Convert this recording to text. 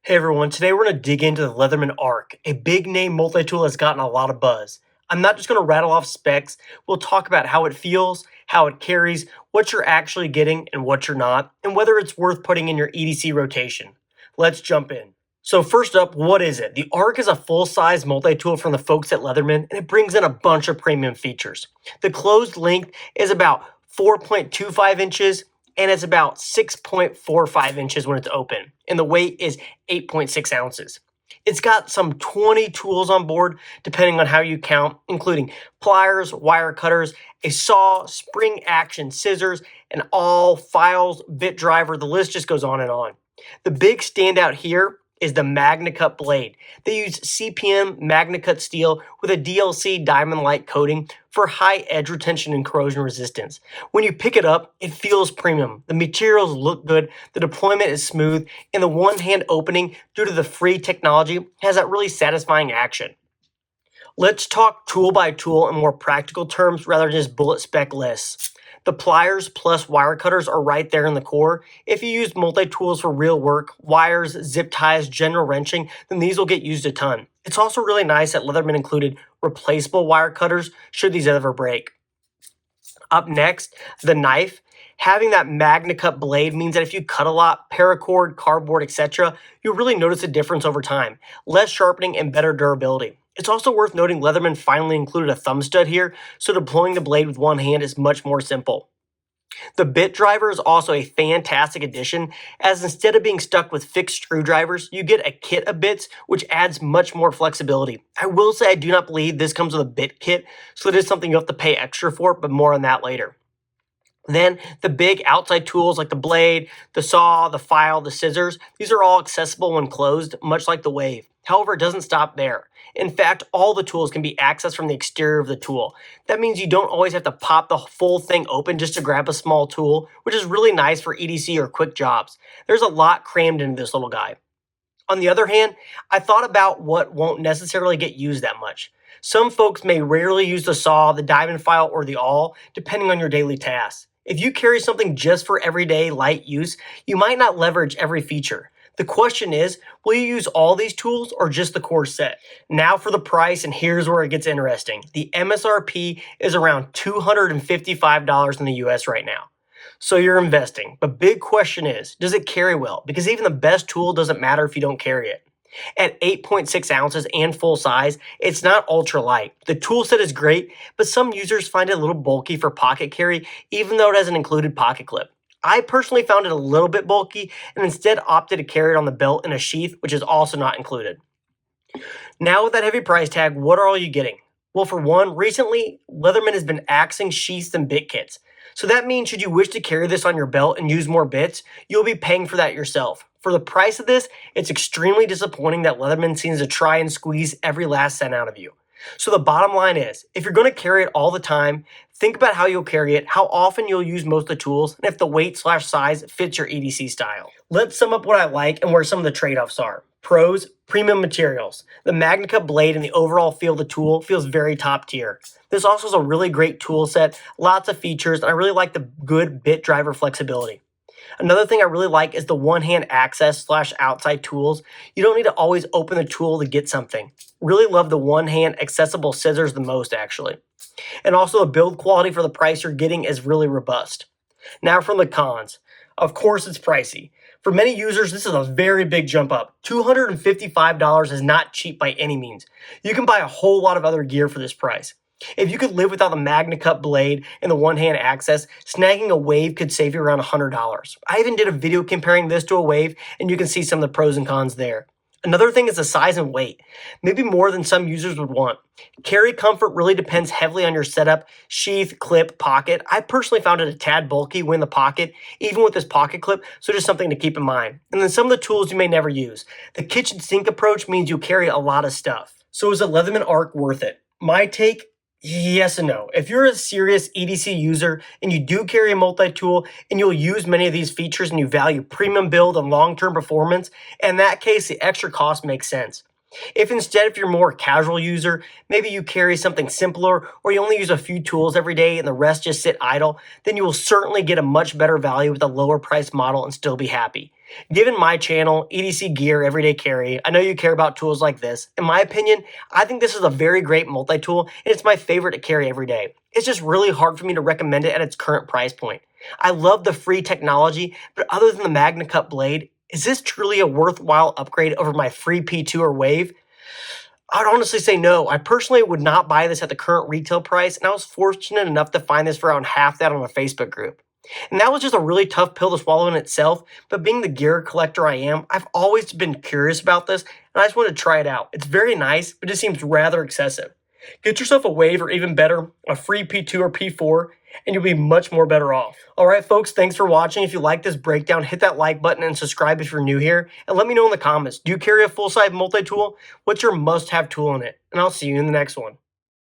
Hey everyone, today we're going to dig into the Leatherman Arc, a big name multi-tool that's gotten a lot of buzz. I'm not just going to rattle off specs, we'll talk about how it feels, how it carries, what you're actually getting and what you're not, and whether it's worth putting in your EDC rotation. Let's jump in. So first up, what is it? The Arc is a full-size multi-tool from the folks at Leatherman, and it brings in a bunch of premium features. The closed length is about 4.25 inches, and it's about 6.45 inches when it's open, and the weight is 8.6 ounces. It's got some 20 tools on board, depending on how you count, including pliers, wire cutters, a saw, spring action scissors, and all files, bit driver. The list just goes on and on. The big standout here is the MagnaCut blade. They use CPM MagnaCut steel with a DLC diamond-like coating for high edge retention and corrosion resistance. When you pick it up, it feels premium. The materials look good, the deployment is smooth, and the one-hand opening, due to the free technology, has that really satisfying action. Let's talk tool by tool in more practical terms rather than just bullet spec lists. The pliers plus wire cutters are right there in the core. If you use multi-tools for real work, wires, zip ties, general wrenching, then these will get used a ton. It's also really nice that Leatherman included replaceable wire cutters should these ever break. Up next, the knife. Having that MagnaCut blade means that if you cut a lot, paracord, cardboard, etc., you'll really notice a difference over time. Less sharpening and better durability. It's also worth noting Leatherman finally included a thumb stud here, so deploying the blade with one hand is much more simple. The bit driver is also a fantastic addition, as instead of being stuck with fixed screwdrivers, you get a kit of bits, which adds much more flexibility. I will say I do not believe this comes with a bit kit, so it is something you have to pay extra for, but more on that later. Then the big outside tools like the blade, the saw, the file, the scissors, these are all accessible when closed, much like the Wave. However, it doesn't stop there. In fact, all the tools can be accessed from the exterior of the tool. That means you don't always have to pop the full thing open just to grab a small tool, which is really nice for EDC or quick jobs. There's a lot crammed into this little guy. On the other hand, I thought about what won't necessarily get used that much. Some folks may rarely use the saw, the diamond file, or the awl, depending on your daily tasks. If you carry something just for everyday light use, you might not leverage every feature. The question is, will you use all these tools or just the core set? Now for the price, and here's where it gets interesting. The MSRP is around $255 in the US right now. So you're investing. But big question is, does it carry well? Because even the best tool doesn't matter if you don't carry it. At 8.6 ounces and full size, it's not ultra light. The tool set is great, but some users find it a little bulky for pocket carry, even though it has an included pocket clip. I personally found it a little bit bulky and instead opted to carry it on the belt in a sheath, which is also not included. Now with that heavy price tag, what are all you getting? Well, for one, recently, Leatherman has been axing sheaths and bit kits. So that means should you wish to carry this on your belt and use more bits, you'll be paying for that yourself. For the price of this, it's extremely disappointing that Leatherman seems to try and squeeze every last cent out of you. So the bottom line is, if you're going to carry it all the time, think about how you'll carry it, how often you'll use most of the tools, and if the weight/size fits your EDC style. Let's sum up what I like and where some of the trade-offs are. Pros, premium materials. The MagnaCut blade and the overall feel of the tool feels very top tier. This also is a really great tool set, lots of features, and I really like the good bit driver flexibility. Another thing I really like is the one-hand access/outside tools. You don't need to always open the tool to get something. Really love the one-hand accessible scissors the most, actually. And also the build quality for the price you're getting is really robust. Now from the cons. Of course it's pricey. For many users, this is a very big jump up. $255 is not cheap by any means. You can buy a whole lot of other gear for this price. If you could live without the MagnaCut blade and the one-hand access, snagging a Wave could save you around $100. I even did a video comparing this to a Wave, and you can see some of the pros and cons there. Another thing is the size and weight, maybe more than some users would want. Carry comfort really depends heavily on your setup, sheath, clip, pocket. I personally found it a tad bulky when in the pocket, even with this pocket clip, so just something to keep in mind. And then some of the tools you may never use. The kitchen sink approach means you'll carry a lot of stuff. So is a Leatherman Arc worth it? My take, yes and no. If you're a serious EDC user and you do carry a multi-tool and you'll use many of these features and you value premium build and long-term performance, in that case, the extra cost makes sense. If you're more a casual user, maybe you carry something simpler or you only use a few tools every day and the rest just sit idle, then you will certainly get a much better value with a lower price model and still be happy. Given my channel, EDC Gear, Everyday Carry, I know you care about tools like this. In my opinion, I think this is a very great multi-tool, and it's my favorite to carry every day. It's just really hard for me to recommend it at its current price point. I love the free technology, but other than the Magna Cut blade, is this truly a worthwhile upgrade over my free P2 or Wave? I'd honestly say no. I personally would not buy this at the current retail price, and I was fortunate enough to find this for around half that on a Facebook group. And that was just a really tough pill to swallow in itself, but being the gear collector I am, I've always been curious about this, and I just wanted to try it out. It's very nice, but it seems rather excessive. Get yourself a Wave, or even better, a free P2 or P4, and you'll be much more better off. Alright folks, thanks for watching. If you like this breakdown, hit that like button and subscribe if you're new here. And let me know in the comments, do you carry a full-size multi-tool? What's your must-have tool in it? And I'll see you in the next one.